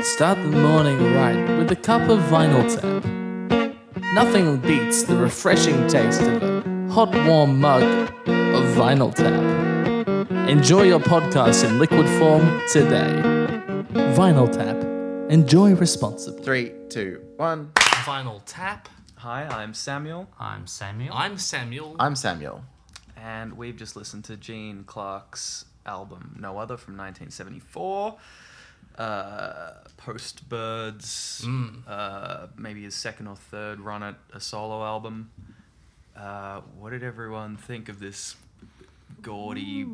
Start the morning right with a cup of Vinyl Tap. Nothing beats the refreshing taste of a hot, warm mug of Vinyl Tap. Enjoy your podcast in liquid form today. Vinyl Tap. Enjoy responsibly. 3, 2, 1. Vinyl Tap. Hi, I'm Samuel. I'm Samuel. I'm Samuel. I'm Samuel. And we've just listened to Gene Clark's album No Other from 1974. Post Birds, maybe his second or third run at a solo album. What did everyone think of this gaudy,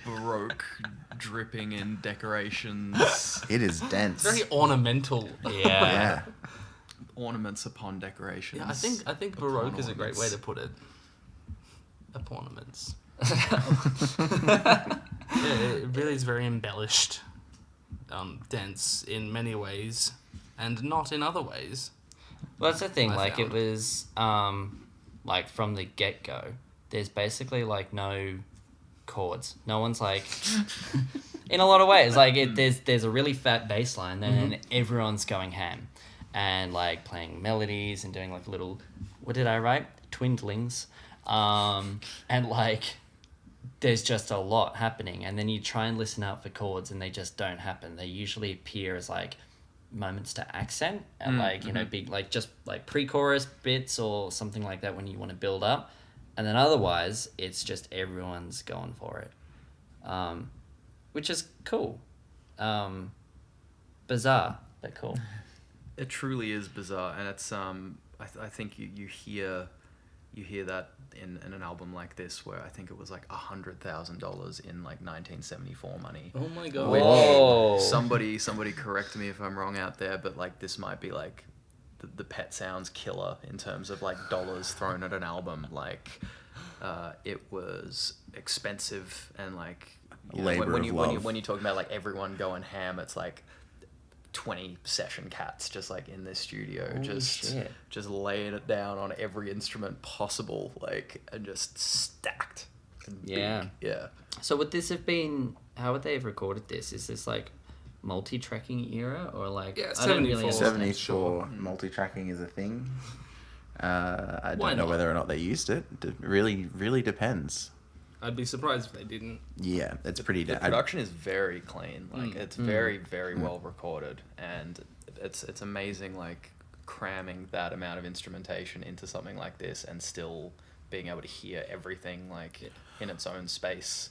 Baroque, dripping in decorations? It is dense. Very ornamental. Yeah. Ornaments upon decorations. Yeah, I think Baroque is a great way to put it. Ornaments. Yeah, it really is very embellished, dense in many ways, and not in other ways. Well, that's the thing. Like, it was, like, from the get-go, there's basically, like, no chords. No one's, like... in a lot of ways. Like, there's a really fat bass line, and everyone's going ham. And, like, playing melodies and doing, like, little... What did I write? Twindlings. And, like... There's just a lot happening, and then you try and listen out for chords, and they just don't happen. They usually appear as like moments to accent, and like, you know, big, like, just like pre-chorus bits or something like that when you want to build up, and then otherwise it's just everyone's going for it, which is cool, bizarre but cool. It truly is bizarre, and it's I think you hear that in an album like this, where I think it was like $100,000 in like 1974 money. Oh my god! Whoa. Somebody correct me if I'm wrong out there, but like this might be like the Pet Sounds killer in terms of like dollars thrown at an album. Like it was expensive, and like, you know, Labor when of you love. when you talk about like everyone going ham, it's like 20 session cats just like in this studio. Holy shit. Just laying it down on every instrument possible, like, and just stacked and Yeah. big. Yeah. So would this have been... How would they have recorded this? Is this like multi-tracking era, or like... Yeah, I don't really 74. understand. 74 multi-tracking is a thing. I Why don't know not? whether or not they used it. It really depends. I'd be surprised if they didn't. Yeah, it's pretty... The production is very clean. Like, it's very, very well recorded, and it's amazing, like, cramming that amount of instrumentation into something like this and still being able to hear everything, like, in its own space.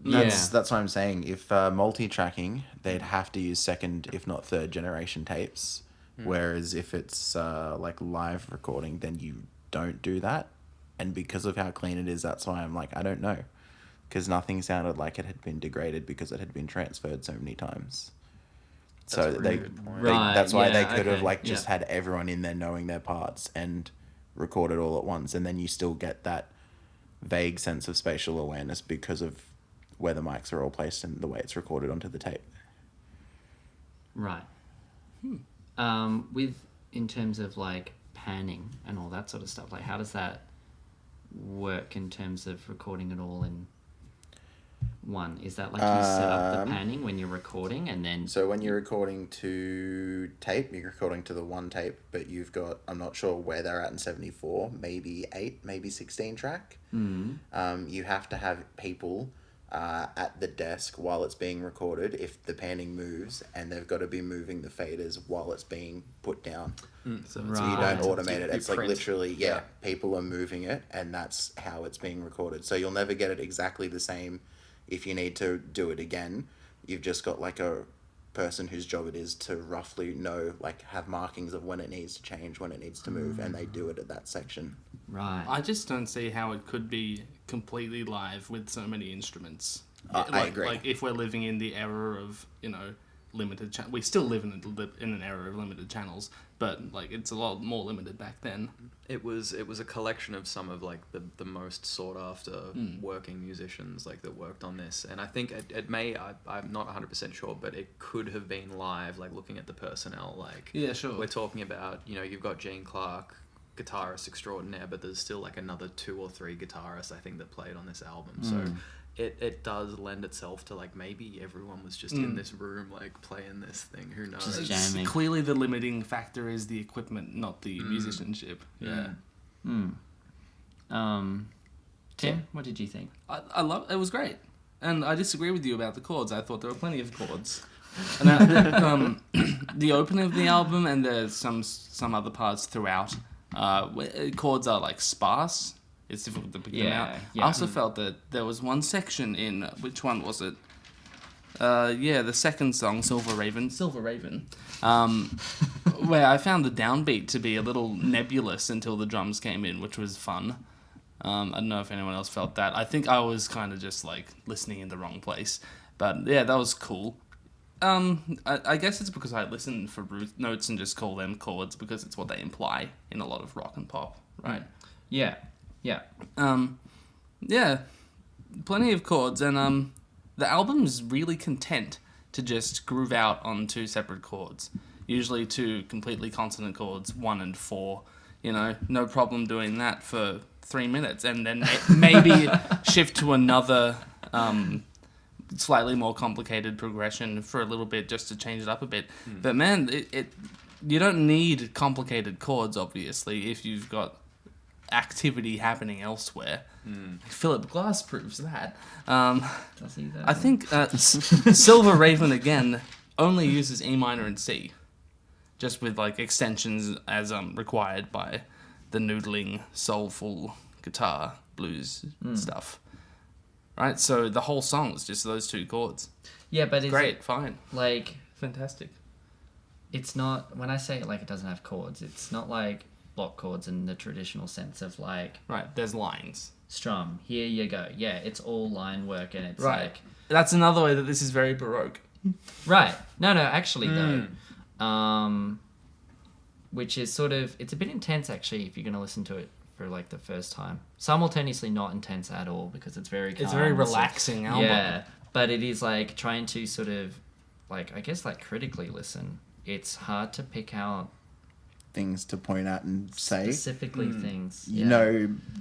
That's what I'm saying. If multi-tracking, they'd have to use second, if not third generation tapes. Whereas if it's like live recording, then you don't do that. And because of how clean it is, that's why I'm like, I don't know. Because nothing sounded like it had been degraded because it had been transferred so many times. That's a really good point. Right, that's why they yeah, could have okay, like just yeah. had everyone in there knowing their parts and recorded all at once. And then you still get that vague sense of spatial awareness because of where the mics are all placed and the way it's recorded onto the tape. Right. With, in terms of like panning and all that sort of stuff, like how does that work in terms of recording it all in one? Is that like you set up the panning when you're recording, and then... So when you're recording to tape, you're recording to the one tape, but you've got, I'm not sure where they're at in 74, maybe 8, maybe 16 track. You have to have people at the desk while it's being recorded if the panning moves, and they've got to be moving the faders while it's being put down. So Right. So you don't automate You it. It's like print. literally, Yeah. people are moving it, and that's how it's being recorded. So you'll never get it exactly the same. If you need to do it again, you've just got like a person whose job it is to roughly know, like have markings of when it needs to change, when it needs to move, and they do it at that section. Right. I just don't see how it could be completely live with so many instruments. I agree. Like, if we're living in the era of, you know, limited... we still live in an era of limited channels, but, like, it's a lot more limited back then. It was a collection of some of like the most sought after working musicians like that worked on this, and I think it may, I'm not 100% sure, but it could have been live. Like, looking at the personnel, like, Yeah, sure. we're talking about, you know, you've got Gene Clark, guitarist extraordinaire, but there's still like another 2 or 3 guitarists I think that played on this album. So it does lend itself to like maybe everyone was just in this room like playing this thing. Who knows? Just jamming. Clearly, the limiting factor is the equipment, not the musicianship. Yeah. Tim, what did you think? I love it. Was great, and I disagree with you about the chords. I thought there were plenty of chords. And the opening of the album and there's some other parts throughout. Chords are like sparse. It's difficult to pick them out. Yeah. I also felt that there was one section in which one was it? The second song, Silver Raven, where I found the downbeat to be a little nebulous until the drums came in, which was fun. I don't know if anyone else felt that. I think I was kind of just like listening in the wrong place, but yeah, that was cool. I guess it's because I listen for root notes and just call them chords because it's what they imply in a lot of rock and pop, right? Yeah. Plenty of chords, and the album's really content to just groove out on two separate chords, usually two completely consonant chords, 1 and 4. No problem doing that for 3 minutes, and then maybe shift to another slightly more complicated progression for a little bit just to change it up a bit. But man, you don't need complicated chords, obviously, if you've got activity happening elsewhere. Philip Glass proves that. Does he though? I think Silver Raven again only uses E minor and C, just with like extensions as required by the noodling, soulful guitar blues stuff. Right, so the whole song is just those two chords. Yeah, but it's Great, fine, like fantastic. it's not, when I say like it doesn't have chords, it's not like block chords in the traditional sense of like Right, there's lines. strum, here you go. Yeah, it's all line work and it's Right. like That's another way that this is very Baroque. right. No, actually though. Which is sort of, it's a bit intense actually if you're going to listen to it for like the first time. Simultaneously not intense at all because it's very calm. It's a very relaxing album. Yeah, but it is like trying to sort of like, I guess like critically listen. It's hard to pick out Things to point out and say. specifically things.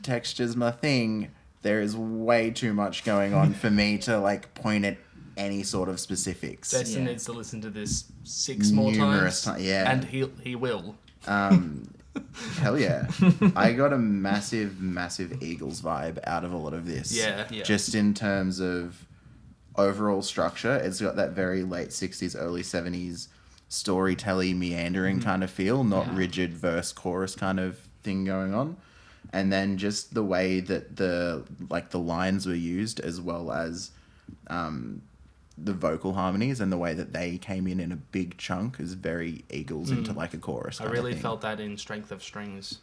Texture's my thing. There is way too much going on for me to like point at any sort of specifics. Jason Yeah. needs to listen to this 6 more Numerous times. yeah. And he will. Hell yeah. I got a massive Eagles vibe out of a lot of this. Yeah. Just in terms of overall structure, it's got that very late 60s, early 70s storytelling, meandering kind of feel, not rigid verse chorus kind of thing going on. And then just the way that the lines were used, as well as the vocal harmonies and the way that they came in a big chunk is very Eagles into like a chorus. I really felt that in Strength of Strings.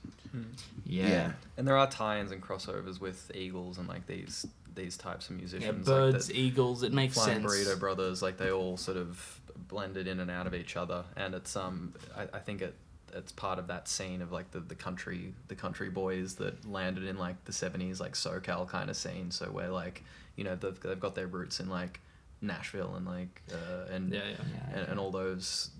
Yeah. And there are tie-ins and crossovers with Eagles and like these types of Yeah, musicians. birds, like the Eagles, it makes Flying sense. Burrito Brothers, like they all sort of blended in and out of each other, and it's I think it's part of that scene of like the country boys that landed in like the 70s like SoCal kind of scene. So where like they've got their roots in like Nashville and like and all those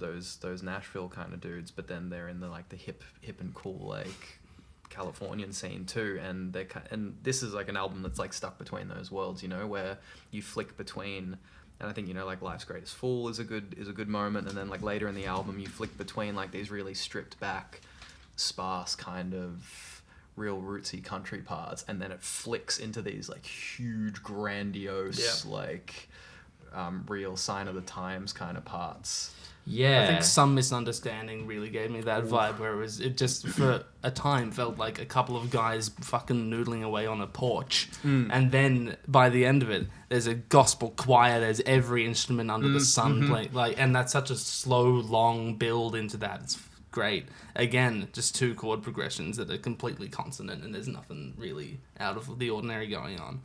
Nashville kind of dudes, but then they're in the like the hip and cool like Californian scene too, and this is like an album that's like stuck between those worlds, where you flick between, and I think like Life's Greatest Fool is a good moment, and then like later in the album you flick between like these really stripped back, sparse kind of real rootsy country parts, and then it flicks into these like huge grandiose like real sign of the times kind of parts. Yeah. I think Some Misunderstanding really gave me that vibe where it just for a time felt like a couple of guys fucking noodling away on a porch. And then by the end of it, there's a gospel choir, there's every instrument under the sun playing, and that's such a slow, long build into that. It's great. Again, just 2 chord progressions that are completely consonant and there's nothing really out of the ordinary going on.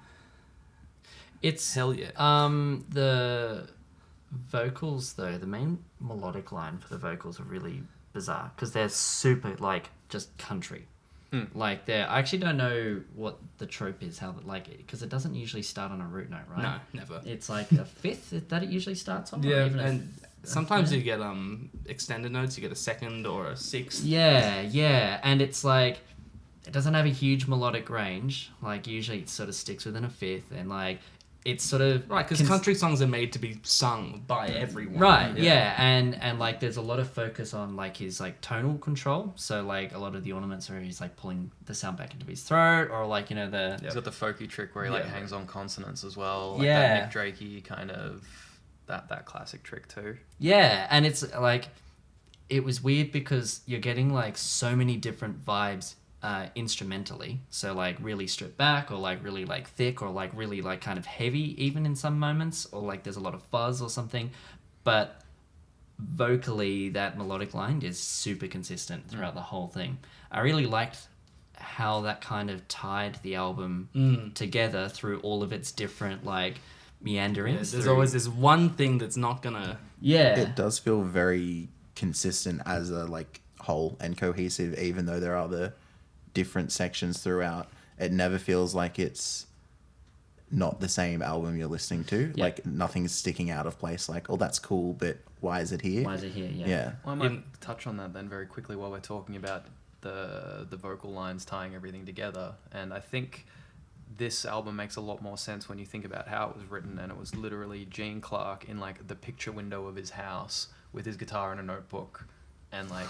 It's Hell yeah. The vocals though, the main melodic line for the vocals are really bizarre because they're super like just country. Like I actually don't know what the trope is, how because it doesn't usually start on a root note, right? No, never. It's like a fifth that it usually starts on. Yeah, or even and sometimes you get extended notes, you get a second or a sixth. Yeah, and it's like it doesn't have a huge melodic range. Like usually it sort of sticks within a fifth, and like it's sort of Right, because country songs are made to be sung by everyone. right, yeah. And like there's a lot of focus on like his like tonal control. So like a lot of the ornaments are he's like pulling the sound back into his throat, or like the He's got the folky trick where he like hangs on consonants as well. Like Yeah. that Nick Drakey kind of that classic trick too. Yeah, and it's like it was weird because you're getting like so many different vibes instrumentally. So like really stripped back, or like really like thick, or like really like kind of heavy even in some moments, or like there's a lot of fuzz or something. But vocally that melodic line is super consistent throughout the whole thing. I really liked how that kind of tied the album together through all of its different like meanderings. There's always this one thing that's not gonna... It does feel very consistent as a like whole and cohesive, even though there are the different sections throughout. It never feels like it's not the same album you're listening to. Yeah. Like nothing's sticking out of place. Like, oh, that's cool, but why is it here? Why is it here? Yeah. Well, I might touch on that then very quickly while we're talking about the vocal lines tying everything together. And I think this album makes a lot more sense when you think about how it was written, and it was literally Gene Clark in like the picture window of his house with his guitar and a notebook, and like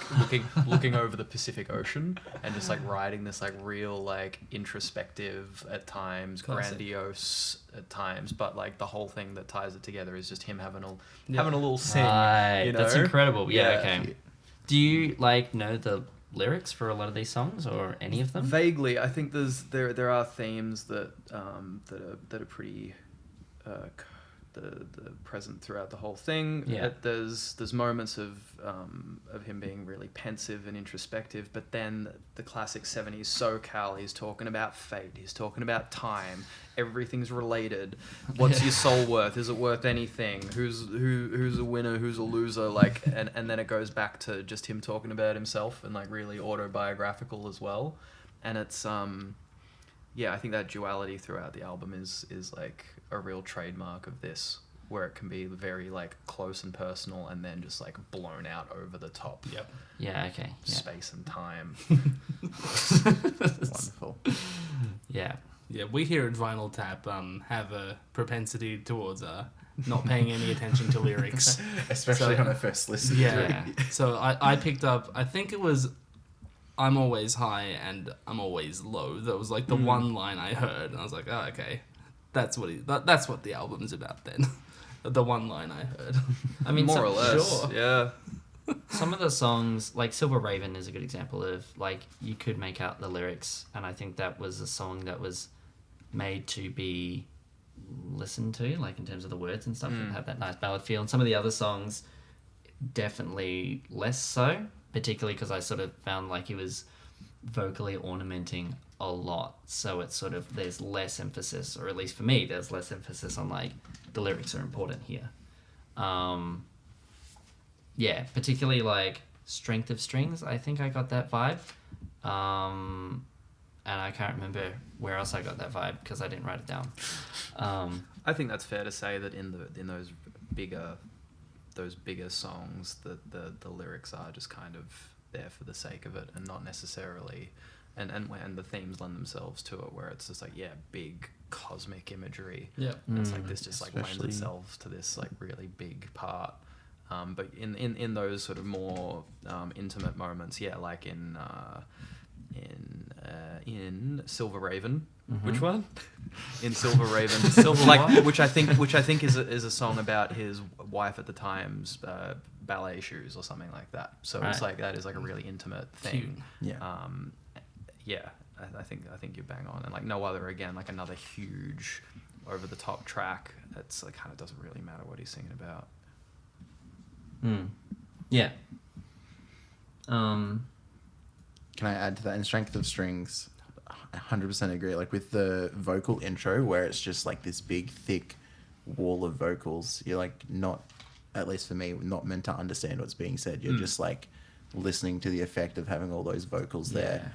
looking over the Pacific Ocean, and just like writing this like real like introspective at times, Classic. grandiose at times, but like the whole thing that ties it together is just him having a little sing. Right, You know? that's incredible. Yeah, Yeah. okay. Do you like know the lyrics for a lot of these songs, or any of them? Vaguely, I think there are themes that are pretty the present throughout the whole thing. Yeah. There's moments of him being really pensive and introspective, but then the classic 70s SoCal, he's talking about fate, he's talking about time, everything's related. What's your soul worth? Is it worth anything? Who's a winner? Who's a loser? Like, and then it goes back to just him talking about himself, and like really autobiographical as well. And it's I think that duality throughout the album is like a real trademark of this, where it can be very like close and personal, and then just like blown out over the top. Yep. Yeah, okay. Yeah. Space and time. Wonderful. Yeah. Yeah, we here at Vinyl Tap have a propensity towards not paying any attention to lyrics. Especially So- on a first listen. Yeah. So I picked up, I think it was I'm always high and I'm always low. That was like the one line I heard, and I was like, oh, okay. That's what the album's about then. The one line I heard. I mean, More or less. Sure. Yeah. some of the songs, like Silver Raven is a good example of, like, you could make out the lyrics, and I think that was a song that was made to be listened to, like, in terms of the words and stuff, and have that nice ballad feel. And some of the other songs, definitely less so, particularly because I sort of found like he was vocally ornamenting a lot, so it's sort of, there's less emphasis, or at least for me, there's less emphasis on like the lyrics are important here. Particularly like Strength of Strings, I think I got that vibe, and I can't remember where else I got that vibe because I didn't write it down. I think that's fair to say that in those bigger songs, that the lyrics are just kind of there for the sake of it, and not necessarily, and the themes lend themselves to it, where it's just like, big cosmic imagery. Yeah. And it's like this just like lends Especially- itself to this like really big part. But in those sort of more intimate moments, like in Silver Raven. Which one? In Silver Raven, which I think is a song about his wife at the time's ballet shoes or something like that. So it's Right. like that is like a really intimate thing. Yeah. I think you're bang on, and like no other, again, like another huge over the top track. It's like kind of doesn't really matter what he's singing about. Yeah. Can I add to that? In Strength of Strings, 100% agree. Like with the vocal intro, where it's just like this big, thick wall of vocals, you're like not, at least for me, not meant to understand what's being said. You're just like listening to the effect of having all those vocals there. Yeah.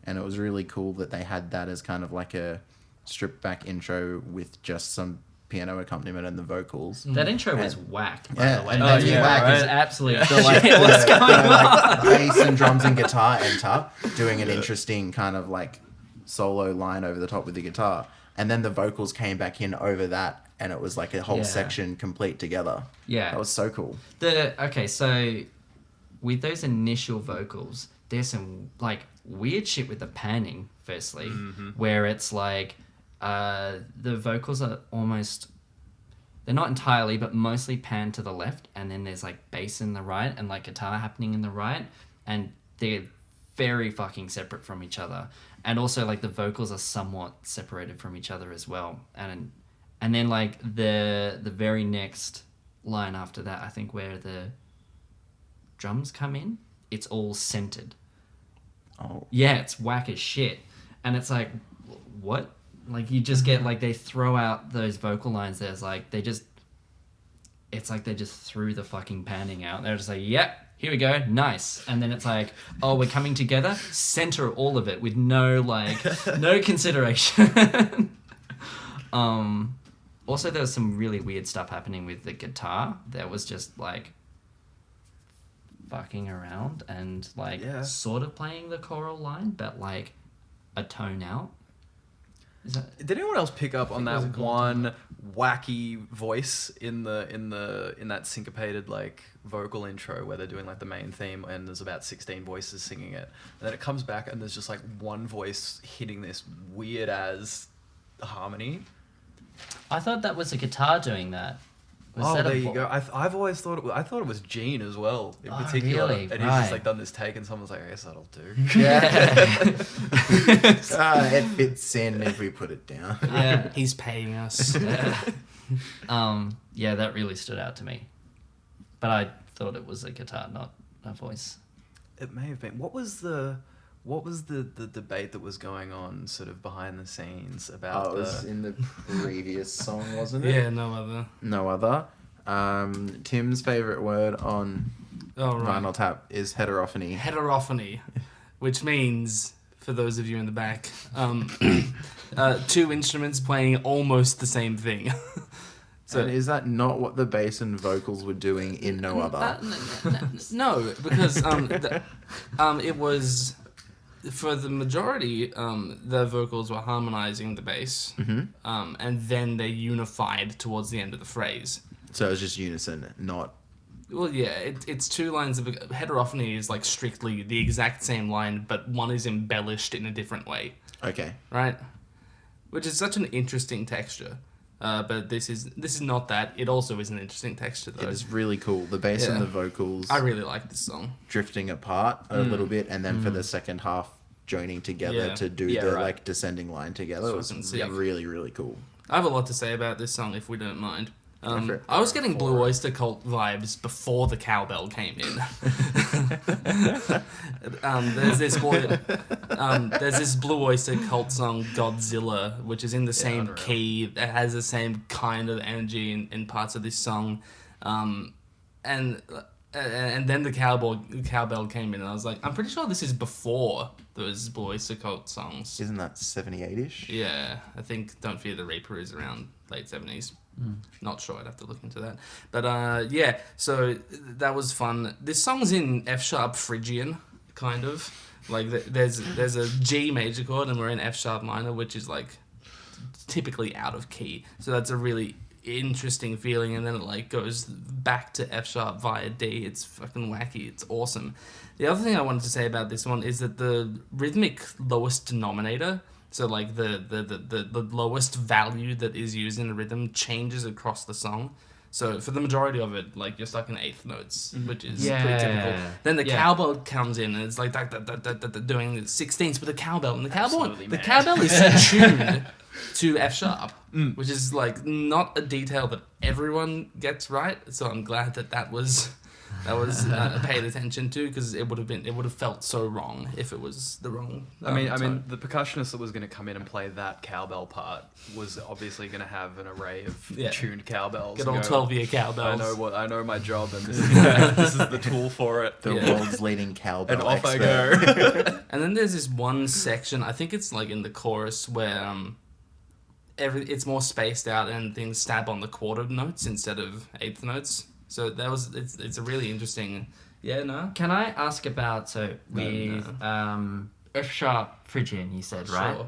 And it was really cool that they had that as kind of like a stripped back intro with just some piano accompaniment and the vocals. That intro was whack, by Yeah. the way. Oh, That yeah, whack right. is absolutely like, what's going on? Like bass and drums and guitar enter, doing an interesting kind of like solo line over the top with the guitar. and then the vocals came back in over that, and it was like a whole section complete together. Yeah. That was so cool. So with those initial vocals, there's some like weird shit with the panning, firstly, where it's like the vocals are almost, they're not entirely, but mostly panned to the left, and then there's like bass in the right and like guitar happening in the right, and they're very fucking separate from each other. And also like the vocals are somewhat separated from each other as well. And then like the very next line after that, I think where the drums come in, it's all centered. Oh. Yeah, it's whack as shit. And it's like, what? Like you just get like, they throw out those vocal lines. There's like, it's like they just threw the fucking panning out. They're just like, yep. Here we go, nice. And then it's like, oh, we're coming together, center all of it with no consideration. Also, there was some really weird stuff happening with the guitar. There was just like fucking around and like sort of playing the choral line, but like a tone out. Did anyone else pick up on that one wacky voice in that syncopated like vocal intro where they're doing like the main theme and there's about 16 voices singing it, and then it comes back and there's just like one voice hitting this weird as harmony? I thought that was a guitar doing that. There you go. I've always thought it was Gene as well in particular, really? and he's just like done this take, and someone's like, I guess that'll do. Yeah. It fits in if we put it down. Yeah. He's paying us. Yeah, that really stood out to me. But I thought it was a guitar, not a voice. It may have been. What was the debate that was going on sort of behind the scenes about it was in the previous song, wasn't it? Yeah, no other. Tim's favourite word on Vinyl Tap is heterophony. Heterophony, which means, for those of you in the back, two instruments playing almost the same thing. So is that not what the bass and vocals were doing in No Other? No, because it was, for the majority, the vocals were harmonizing the bass, and then they unified towards the end of the phrase. So it was just unison, not... Well, yeah, it's two lines of... Heterophony is like strictly the exact same line, but one is embellished in a different way. Okay. Right? Which is such an interesting texture. But this is not that. It also is an interesting texture, though. It is really cool. The bass and the vocals... I really like this song. Drifting apart a little bit, and then for the second half, joining together to do like descending line together. It was really, really cool. I have a lot to say about this song, if we don't mind. I was getting Blue Oyster Cult vibes before the cowbell came in. There's this Blue Oyster Cult song, Godzilla, which is in the same key. It has the same kind of energy in parts of this song. And then the cowbell came in, and I was like, I'm pretty sure this is before those Blue Oyster Cult songs. Isn't that 78-ish? Yeah, I think Don't Fear the Reaper is around late 70s. Not sure, I'd have to look into that. But yeah, so that was fun. This song's in F sharp Phrygian, kind of. Like there's a G major chord and we're in F sharp minor, which is like typically out of key. So that's a really interesting feeling, and then it like goes back to F sharp via D. It's fucking wacky. It's awesome. The other thing I wanted to say about this one is that the rhythmic lowest denominator, so like the lowest value that is used in the rhythm, changes across the song. So for the majority of it, like you're stuck in eighth notes, which is pretty typical. Then the cowbell comes in and it's like doing the 16ths with the cowbell, and the cowbell is tuned to F sharp, which is like not a detail that everyone gets right. So I'm glad that was paid attention to, because it would have felt so wrong if it was the wrong. I mean, the percussionist that was going to come in and play that cowbell part was obviously going to have an array of tuned cowbells. Good old 12-year cowbells. I know my job, and this is the tool for it. The world's leading cowbell and off expert. I go. And then there's this one section, I think it's like in the chorus, where it's more spaced out and things stab on the quarter notes instead of eighth notes. So it's a really interesting. Yeah, no. Can I ask about F sharp Phrygian? You said, right? Sure.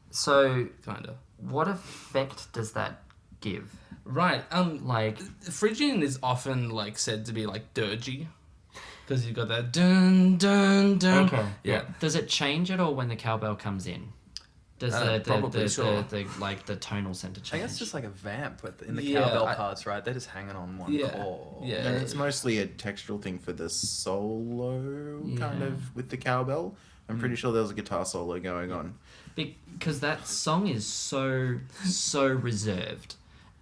So Kinda. what effect does that give? Right. Like, Phrygian is often like said to be like dirgy, because you've got that dun dun dun. okay, Yeah. Does it change at all when the cowbell comes in? Does Probably, sure. the tonal center I change? think it's just like a vamp in the Yeah, cowbell parts, right? They're just hanging on one core. Yeah. And it's mostly a textural thing for the solo, kind Yeah. of, with the cowbell. I'm pretty sure there was a guitar solo going on. Because that song is so reserved,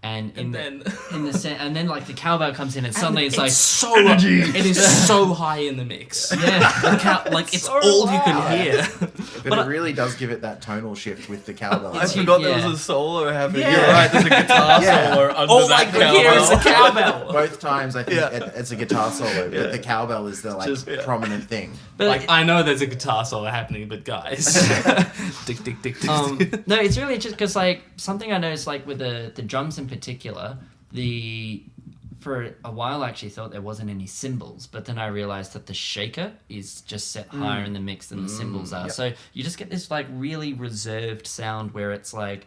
and then and then like the cowbell comes in and suddenly it's like so it is so high in the mix. yeah, Like it's So all you loud. can hear. But it really does give it that tonal shift with the cowbell. I It's- forgot there yeah. was a solo happening. Yeah. You're right, there's a guitar Yeah. solo under All that I can hear is the cowbell. Both times I think Yeah. it's a guitar solo, but the cowbell is the Just- yeah. prominent thing. But Like I know there's a guitar solo happening, but guys, dick, dick, dick, dick. no, it's really just because like something I noticed like with the drums in particular, for a while I actually thought there wasn't any cymbals, but then I realized that the shaker is just set higher in the mix than the cymbals are. yep. So you just get this like really reserved sound where it's like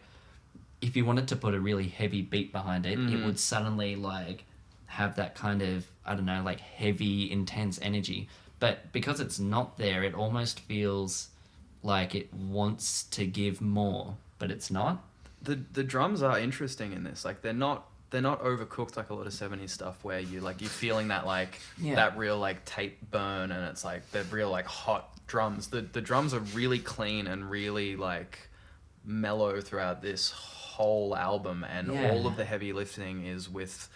if you wanted to put a really heavy beat behind it, it would suddenly like have that kind of, I don't know, like heavy, intense energy. But because it's not there, it almost feels like it wants to give more, but it's not. The drums are interesting in this. Like they're not overcooked like a lot of 70s stuff where you're feeling that like that real like tape burn, and it's like they're real like hot drums. The drums are really clean and really like mellow throughout this whole album, and Yeah. all of the heavy lifting is with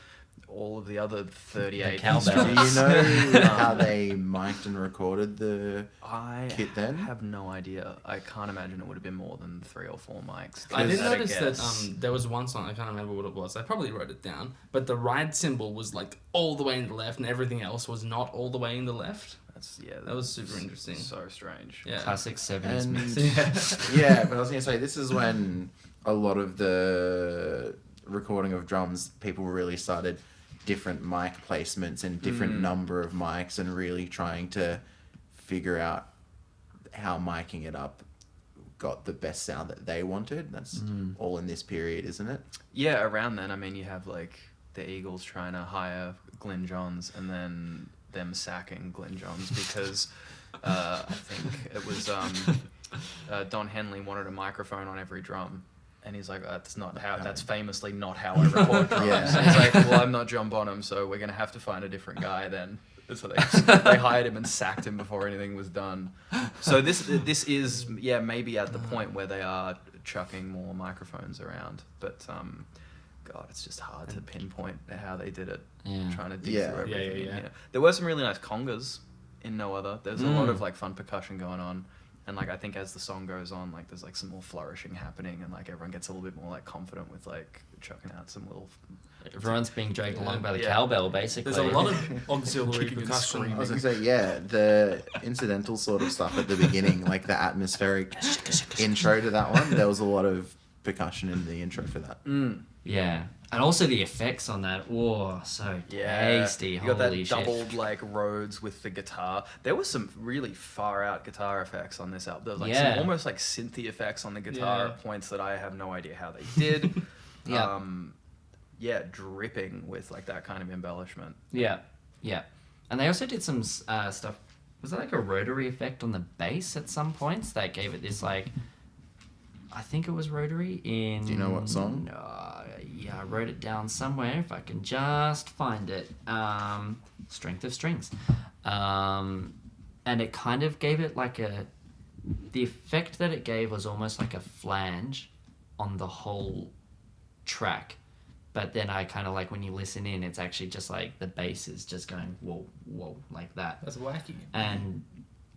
all of the other 38 The cowbell. Do you know how they mic'd and recorded the I kit then? have no idea. I can't imagine it would have been more than 3 or 4 mics. I did Is that a notice that guess? there was one song, I can't remember what it was. I probably wrote it down, but the ride cymbal was like all the way in the left, and everything else was not all the way in the left. That was super interesting. So strange. Yeah. Classic 70s And mix. yeah, but I was gonna say this is when a lot of the recording of drums, people really started different mic placements and different number of mics, and really trying to figure out how miking it up got the best sound that they wanted. That's all in this period, isn't it? Yeah, around then, I mean, you have like the Eagles trying to hire Glyn Johns, and then them sacking Glyn Johns because I think it was Don Henley wanted a microphone on every drum. And he's like, that's famously not how I record drums. Yeah. And he's like, well, I'm not John Bonham, so we're going to have to find a different guy then. So they hired him and sacked him before anything was done. So this is, maybe at the point where they are chucking more microphones around. But, God, it's just hard to pinpoint how they did it. Yeah. Trying to dig Yeah. through everything in Yeah. here. There were some really nice congas in No Other. There's a lot of like fun percussion going on. And like I think as the song goes on, like there's like some more flourishing happening, and like everyone gets a little bit more like confident with like chucking out some little. Everyone's being dragged along by the Yeah. cowbell, basically. There's a lot of auxiliary Kicking and percussion. screaming. I was gonna say, yeah, the incidental sort of stuff at the beginning, like the atmospheric intro to that one, there was a lot of percussion in the intro for that. Yeah. And also the effects on that. Oh, so tasty. You got that Holy shit. doubled like Rhodes with the guitar. There was some really far out guitar effects on this album. There was like Yeah. some almost like synthy effects on the guitar Yeah. at points that I have no idea how they did. Yeah. Dripping with like that kind of embellishment. Yeah. Yeah. And they also did some stuff. Was that like a rotary effect on the bass at some points that gave it this like... I think it was rotary in... Do you know what song? Yeah, I wrote it down somewhere if I can just find it. Strength of Strings. And it kind of gave it like a... The effect that it gave was almost like a flange on the whole track. But then I kind of like when you listen in, it's actually just like the bass is just going whoa, whoa, like that. That's wacky. And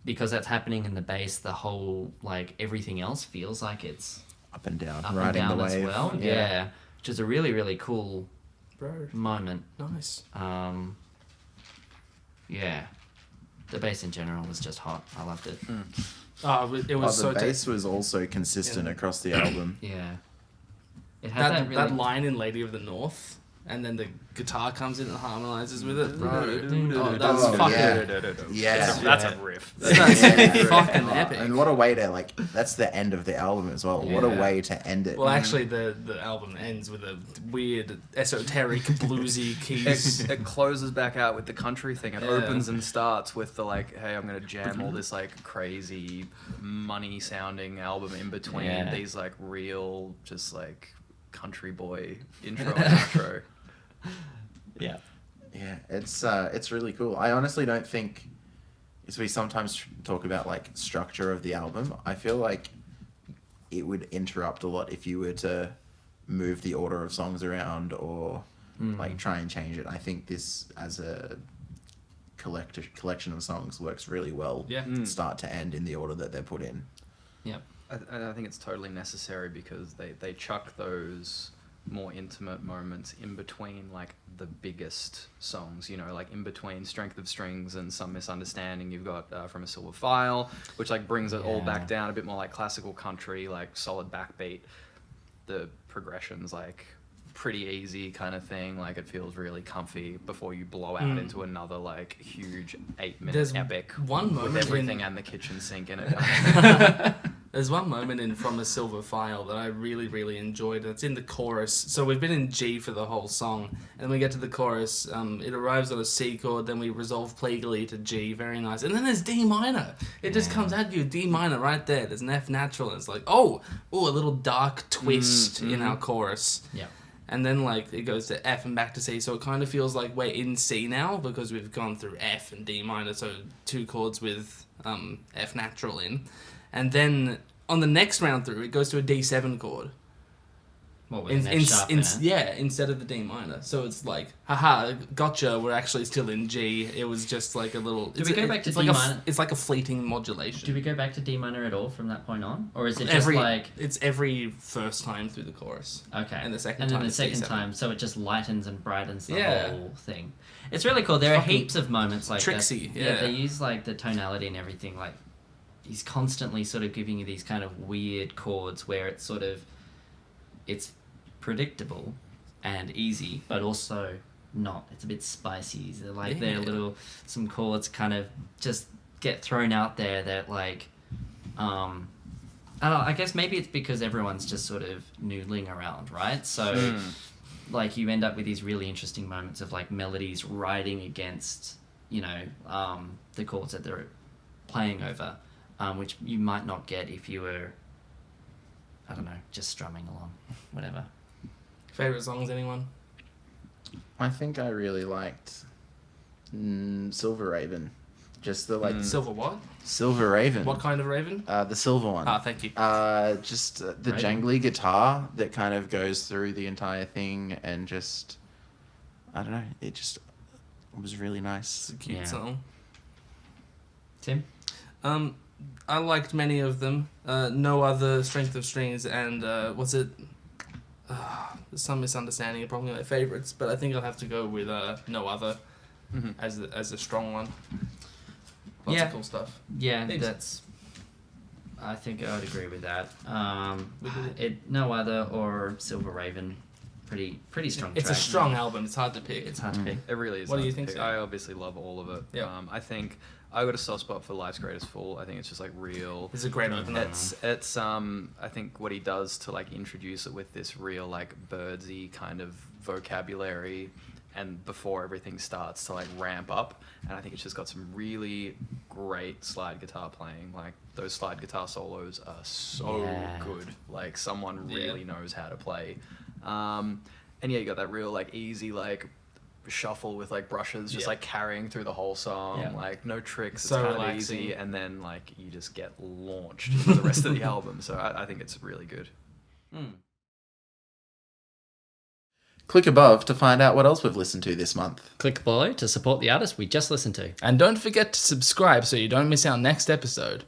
because that's happening in the bass, the whole, like, everything else feels like it's Up and down, up and riding down the as wave. well. Yeah. Which is a really, really cool Bro, moment. nice. Yeah. The bass in general was just hot. I loved it. Oh, it was The so bass was also consistent across the album. Yeah. It had that, really... that line in Lady of the North, and then the guitar comes in and harmonizes with it, bro. Oh, That's fucking... Yeah. That's a riff. That's Yeah. fucking epic. And what a way to, like, that's the end of the album as well. What a Yeah. way to end it. Well, actually, the album ends with a weird, esoteric, bluesy keys. It closes back out with the country thing. It Yeah. opens and starts with the like, hey, I'm gonna jam all this like crazy money sounding album in between these like real just like country boy intro and outro. Yeah. Yeah, it's really cool. I honestly don't think, as we sometimes talk about like structure of the album, I feel like it would interrupt a lot if you were to move the order of songs around or like try and change it. I think this as a collection of songs works really well, start to end in the order that they're put in. Yep. I think it's totally necessary because they chuck those more intimate moments in between like the biggest songs, you know, like in between Strength of Strings and Some Misunderstanding. You've got From a Silver Phial, which like brings it all back down a bit more like classical country, like solid backbeat. The progression's like pretty easy kind of thing, like it feels really comfy before you blow out into another like huge 8-minute There's epic one moment with everything in- and the kitchen sink in it. There's one moment in From a Silver Phial that I really, really enjoyed. It's in the chorus. So we've been in G for the whole song. And we get to the chorus. It arrives on a C chord. Then we resolve plaguily to G. Very nice. And then there's D minor. It just comes at you. D minor right there. There's an F natural. And it's like, oh, a little dark twist in our chorus. Yeah. And then like it goes to F and back to C. So it kind of feels like we're in C now because we've gone through F and D minor. So 2 chords with F natural in. And then on the next round through, it goes to a D7 chord. What, with an F sharp in it? Yeah, instead of the D minor. So it's like, haha, gotcha, we're actually still in G. It was just like a little... Do we go back to it's D like minor? It's like a fleeting modulation. Do we go back to D minor at all from that point on? Or is it just like... It's every first time through the chorus. Okay. And the second and time then the it's second D7. time, so it just lightens and brightens the Yeah. whole thing. It's really cool. There are Fucking heaps of moments like tricksy, that. yeah. They use like the tonality and everything. Like he's constantly sort of giving you these kind of weird chords where it's sort of it's predictable and easy, but also not. It's a bit spicy. So like there are little some chords kind of just get thrown out there that like I guess maybe it's because everyone's just sort of noodling around, right? So like you end up with these really interesting moments of like melodies riding against, you know, the chords that they're playing over, which you might not get if you were, I don't know, just strumming along, whatever. Favorite songs, anyone? I think I really liked Silver Raven. Just the like Silver what? Silver Raven. What kind of raven? The silver one. Ah, thank you. Just the Raven. jangly guitar that kind of goes through the entire thing, and just I don't know. It was really nice. It's a cute Yeah. song. Tim? I liked many of them. No Other, Strength of Strings, and was it Some Misunderstanding are probably my favorites, but I think I'll have to go with No Other as a strong one. Lots of cool stuff. Yeah, Thanks. I think I would agree with that. We did it. No Other or Silver Raven, pretty strong. It's a track. strong album. It's hard to pick. It's hard to pick. It really is. What do hard you to think, pick. Sam? I obviously love all of it. Yeah. I think I got a soft spot for Life's Greatest Fool. I think it's just like real. It's a great opener. It's I think what he does to like introduce it with this real like birdsy kind of vocabulary, and before everything starts to like ramp up, and I think it's just got some really great slide guitar playing. Like those slide guitar solos are so good. Like someone really knows how to play. And yeah, you got that real like easy like shuffle with like brushes just like carrying through the whole song, like no tricks, So it's kind of relaxing. easy, and then like you just get launched into the rest of the album. So I think it's really good. Click above to find out what else we've listened to this month. Click below to support the artist we just listened to. And don't forget to subscribe so you don't miss our next episode.